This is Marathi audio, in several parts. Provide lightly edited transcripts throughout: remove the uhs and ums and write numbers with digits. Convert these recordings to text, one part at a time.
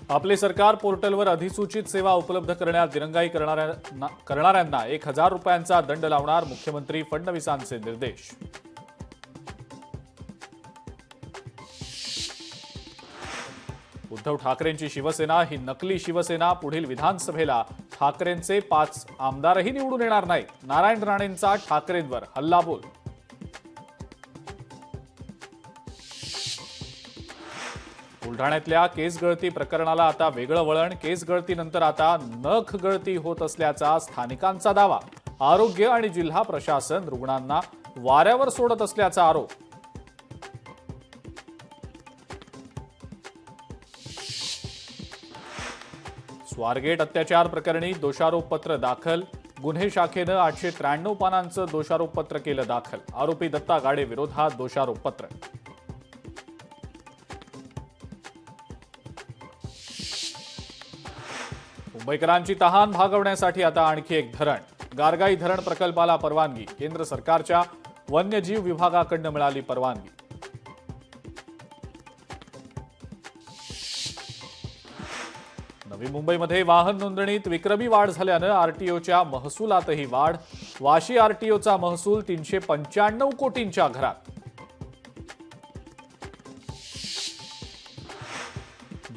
आपले सरकार पोर्टलवर अधिसूचित सेवा उपलब्ध करण्यात दिरंगाई करणाऱ्यांना 1,000 रुपयांचा दंड लावणार, मुख्यमंत्री फडणवीसांचे निर्देश. उद्धव ठाकरेंची शिवसेना ही नकली शिवसेना. पुढील विधानसभेला ठाकरेंचे 5 आमदारही निवडून येणार नाहीत. नारायण राणेंचा ठाकरेंवर हल्लाबोल. बुलढाण्यातल्या केस गळती प्रकरणाला आता वेगळं वळण. केस गळतीनंतर आता नख गळती होत असल्याचा स्थानिकांचा दावा. आरोग्य आणि जिल्हा प्रशासन रुग्णांना वाऱ्यावर सोडत असल्याचा आरोप. स्वारगेट अत्याचार प्रकरणी दोषारोपपत्र दाखल. गुन्हे शाखेनं 893 पानांचं दोषारोपपत्र केलं दाखल. आरोपी दत्ता गाडे विरोधात दोषारोपपत्र. मुंबईकरांची तहान भागवण्यासाठी आता आणखी एक धरण. गारगाई धरण प्रकल्पाला परवानगी. केंद्र सरकारच्या वन्यजीव विभागाकडून मिळाली परवानगी. नवी मुंबईमध्ये वाहन नोंदणीत विक्रमी वाढ झाल्यानं आरटीओच्या महसुलातही वाढ. वाशी आरटीओचा महसूल 395 कोटींच्या घरात.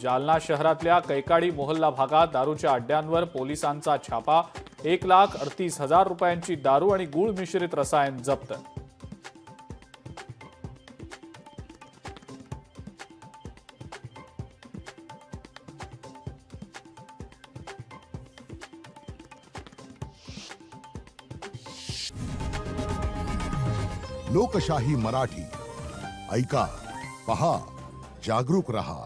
जालना शहरातल्या कैकाडी मोहल्ला भागात दारूच्या अड्ड्यांवर पोलिसांचा छापा. 1,38,000 रुपयांची दारू आणि गूळ मिश्रित रसायन जप्त. लोकशाही मराठी ऐका, पहा, जागरूक रहा.